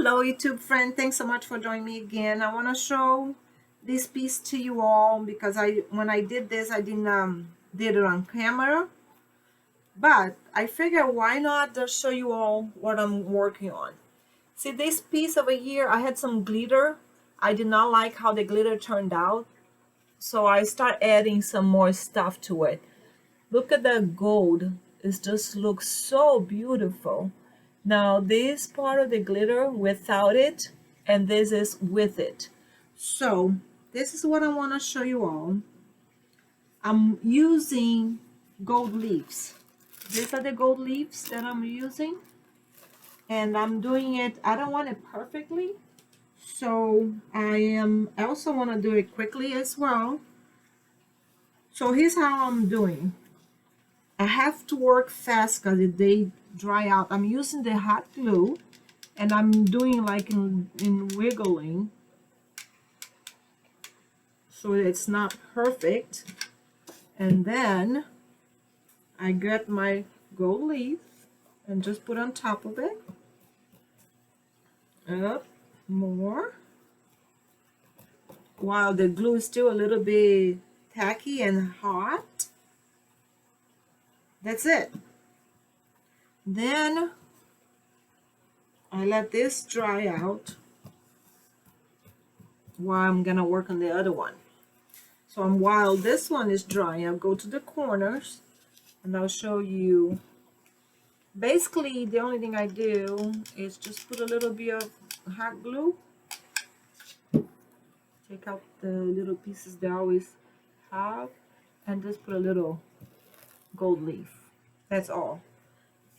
Hello YouTube friend, thanks so much for joining me again. I want to show this piece to you all because when I did this I didn't did it on camera, but I figured why not just show you all what I'm working on. See this piece over here, I had some glitter. I did not like how the glitter turned out, so I start adding some more stuff to it. Look at that gold, it just looks so beautiful. Now this part of the glitter without it, and this is with it. So this is what I want to show you all. I'm using gold leaves. These are the gold leaves that I'm using, and I'm doing it, I don't want it perfectly, so I also want to do it quickly as well. So here's how I'm doing. I have to work fast because they dry out. I'm using the hot glue and I'm doing like in wiggling, so it's not perfect. And then I get my gold leaf and just put on top of it. Up more. While the glue is still a little bit tacky and hot. That's it. Then I let this dry out while I'm gonna work on the other one. So while this one is drying, I'll go to the corners and I'll show you. Basically, the only thing I do is just put a little bit of hot glue. Take out the little pieces they always have and just put a little gold leaf. That's all.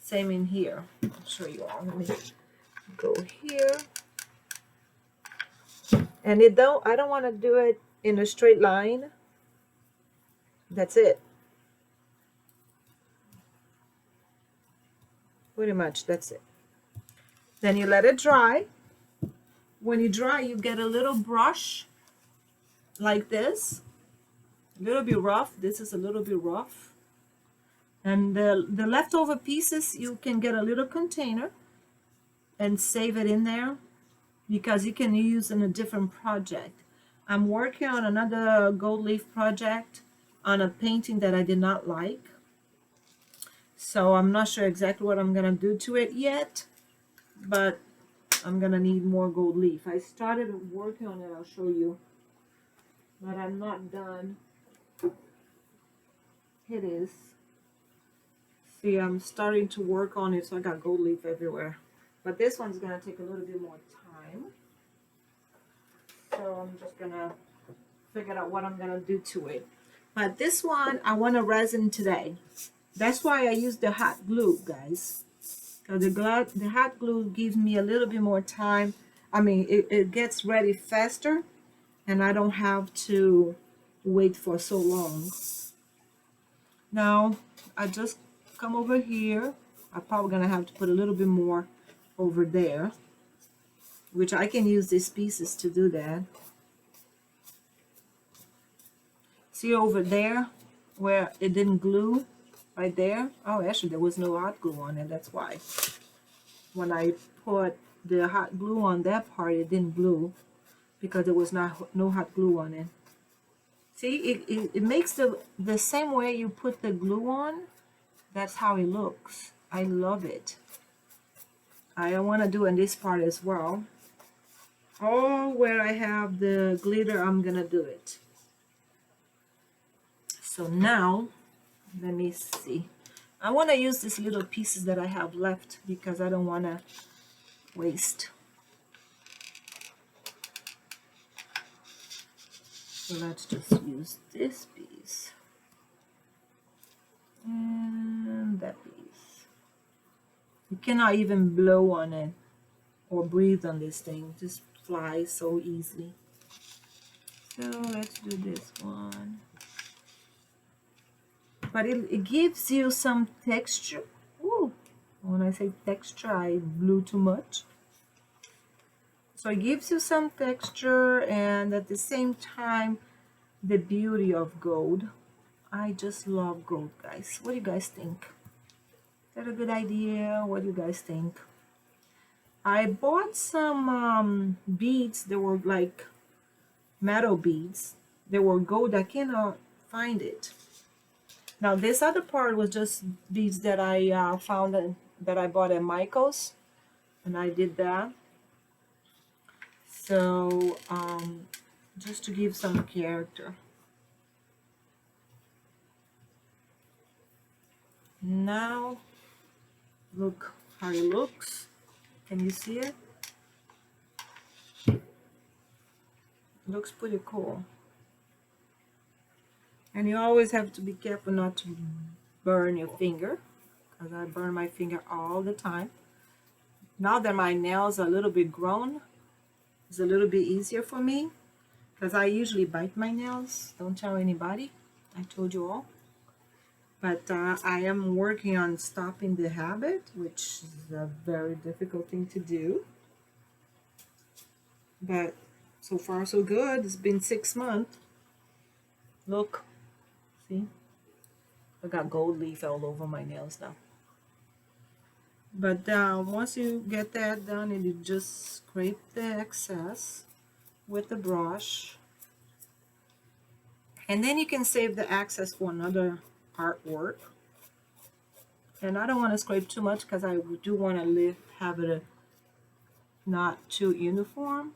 Same in here. I'll show you all. Let me go here. And I don't want to do it in a straight line. That's it. Pretty much that's it. Then you let it dry. When you dry, you get a little brush like this. A little bit rough. This is a little bit rough. And the leftover pieces, you can get a little container and save it in there because you can use in a different project. I'm working on another gold leaf project on a painting that I did not like. So I'm not sure exactly what I'm gonna do to it yet, but I'm gonna need more gold leaf. I started working on it, I'll show you, but I'm not done. It is. See, I'm starting to work on it, so I got gold leaf everywhere. But this one's gonna take a little bit more time. So I'm just gonna figure out what I'm gonna do to it. But this one, I want to resin today. That's why I use the hot glue, guys. Because the hot glue gives me a little bit more time. I mean, it gets ready faster, and I don't have to wait for so long. Now, I just come over here. I'm probably gonna have to put a little bit more over there, which I can use these pieces to do that. See over there where it didn't glue right there? Oh, actually there was no hot glue on it, that's why. When I put the hot glue on that part, it didn't glue because there was no hot glue on it. See, it makes the same way you put the glue on. That's how it looks. I love it. I want to do in this part as well. Oh, where I have the glitter, I'm gonna do it. So now, let me see. I want to use these little pieces that I have left because I don't want to waste. So let's just use this piece. And that piece. You cannot even blow on it or breathe on this thing. It just flies so easily. So let's do this one. But it gives you some texture. Ooh, when I say texture, I blew too much. So it gives you some texture and at the same time, the beauty of gold. I just love gold, guys. What do you guys think? Is that a good idea? What do you guys think? I bought some beads. They were like metal beads. They were gold. I cannot find it. Now this other part was just beads that I found that I bought at Michael's, and I did that. So just to give some character. Now look how it looks. Can you see it? Looks pretty cool. And you always have to be careful not to burn your finger, because I burn my finger all the time. Now that my nails are a little bit grown, it's a little bit easier for me, because I usually bite my nails. Don't tell anybody. I told you all. But I am working on stopping the habit, which is a very difficult thing to do. But so far so good. It's been 6 months. Look, see? I got gold leaf all over my nails now. But once you get that done, and you just scrape the excess with the brush. And then you can save the excess for another artwork. And I don't want to scrape too much because I do want to have it not too uniform.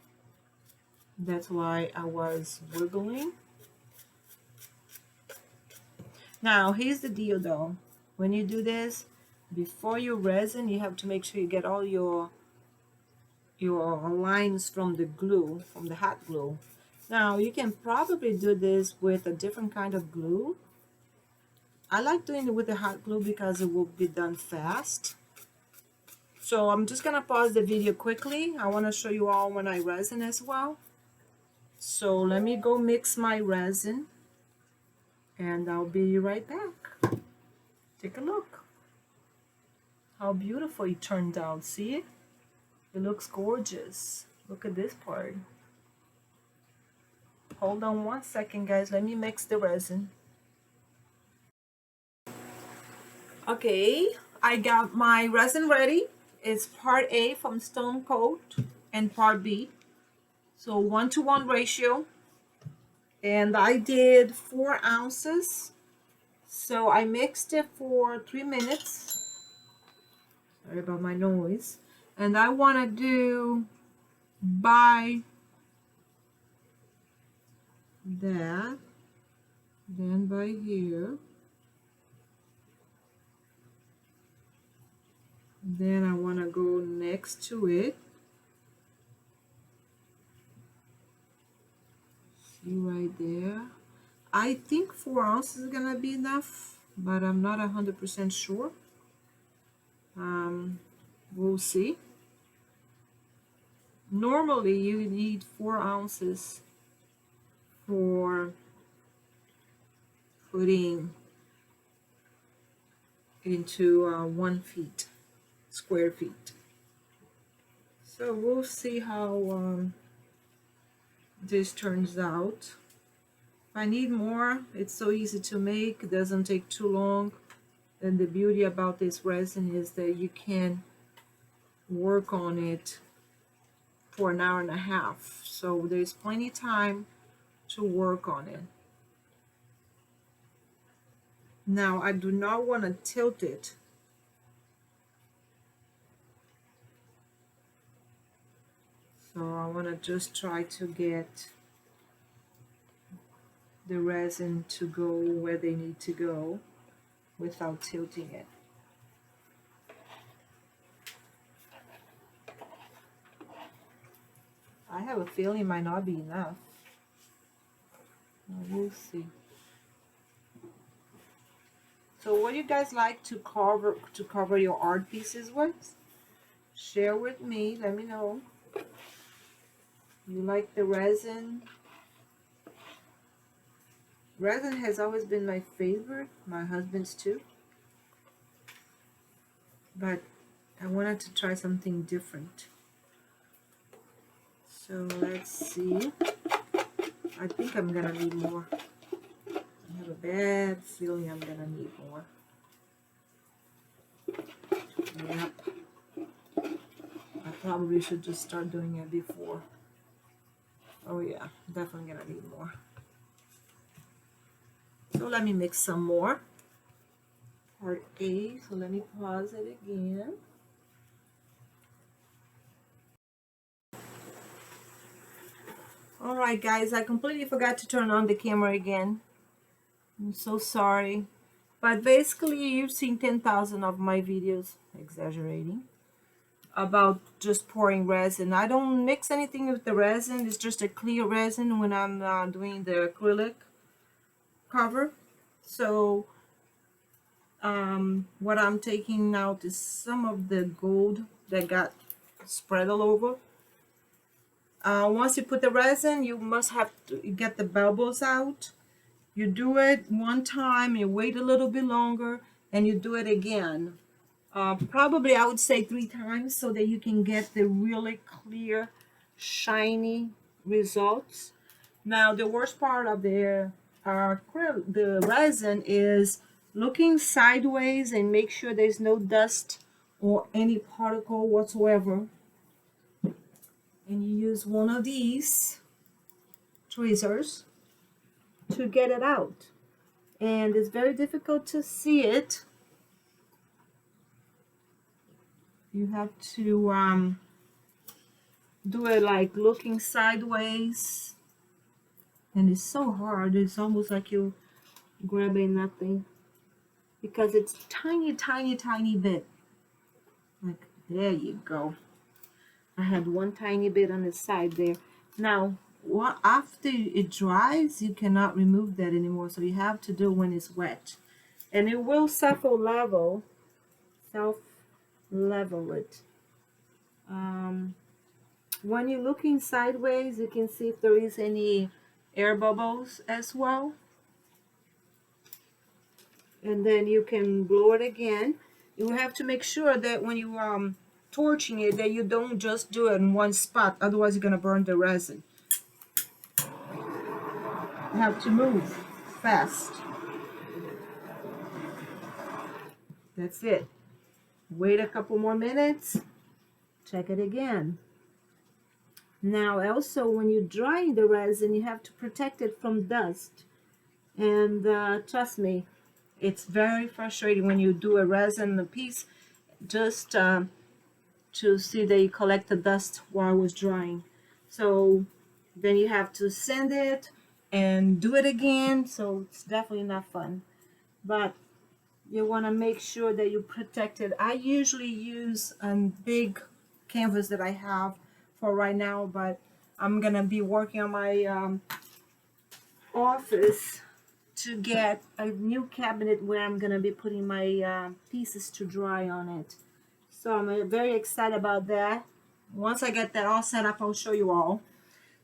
That's why I was wiggling. Now here's the deal though. When you do this, before you resin, you have to make sure you get all your lines from the glue, from the hot glue. Now you can probably do this with a different kind of glue. I like doing it with the hot glue because it will be done fast. So I'm just gonna pause the video quickly. I want to show you all when I resin as well. So let me go mix my resin and I'll be right back. Take a look. How beautiful it turned out. See it? It looks gorgeous. Look at this part. Hold on 1 second, guys. Let me mix the resin. Okay, I got my resin ready. It's part A from Stone Coat and part B. So 1-to-1 ratio. And I did 4 ounces. So I mixed it for 3 minutes. Sorry about my noise. And I want to do by that, then by here, then I want to go next to it. See right there. I think 4 ounces is gonna be enough, but I'm not 100% sure. We'll see. Normally you need 4 ounces for putting into 1 feet, square feet. So we'll see how this turns out. If I need more, it's so easy to make, it doesn't take too long. And the beauty about this resin is that you can work on it for an hour and a half. So there's plenty of time to work on it. Now I do not want to tilt it. So I want to just try to get the resin to go where they need to go without tilting it. I have a feeling it might not be enough. We'll see. So what do you guys like to cover your art pieces with? Share with me, let me know. You like the resin? Resin has always been my favorite, my husband's too. But I wanted to try something different. So let's see. I think I'm gonna need more. I have a bad feeling I'm gonna need more. Yep. I Probably should just start doing it before. Oh yeah, definitely gonna need more. So let me mix some more. Part A, so let me pause it again. Alright guys, I completely forgot to turn on the camera again. I'm so sorry. But basically you've seen 10,000 of my videos, exaggerating, about just pouring resin. I don't mix anything with the resin, it's just a clear resin when I'm doing the acrylic cover. So what I'm taking out is some of the gold that got spread all over. Once you put the resin, you must have to get the bubbles out. You do it one time, you wait a little bit longer, and you do it again. Probably I would say 3 times so that you can get the really clear, shiny results. Now, the worst part of the resin is looking sideways and make sure there's no dust or any particle whatsoever. And you use one of these tweezers to get it out. And it's very difficult to see it. You have to do it like looking sideways. And it's so hard. It's almost like you're grabbing nothing. Because it's tiny, tiny, tiny bit. Like, there you go. I had one tiny bit on the side there. Now, after it dries, you cannot remove that anymore. So you have to do it when it's wet. And it will self-level it. When you're looking sideways, you can see if there is any air bubbles as well. And then you can blow it again. You have to make sure that when you torching it, that you don't just do it in one spot, otherwise you're going to burn the resin. You have to move fast. That's it. Wait a couple more minutes, check it again. Now also when you're drying the resin, you have to protect it from dust. And trust me, it's very frustrating when you do a resin piece just to see that you collect the dust while it was drying. So then you have to sand it and do it again, so it's definitely not fun. But you want to make sure that you protect it. I usually use a big canvas that I have for right now, but I'm gonna be working on my office to get a new cabinet where I'm gonna be putting my pieces to dry on it. So I'm very excited about that. Once I get that all set up, I'll show you all.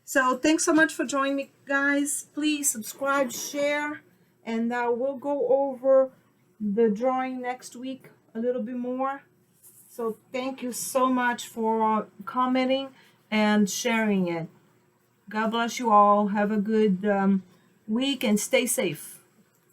So thanks so much for joining me, guys. Please subscribe, share, and we'll go over the drawing next week a little bit more. So thank you so much for commenting and sharing it. God bless you all. Have a good week and stay safe.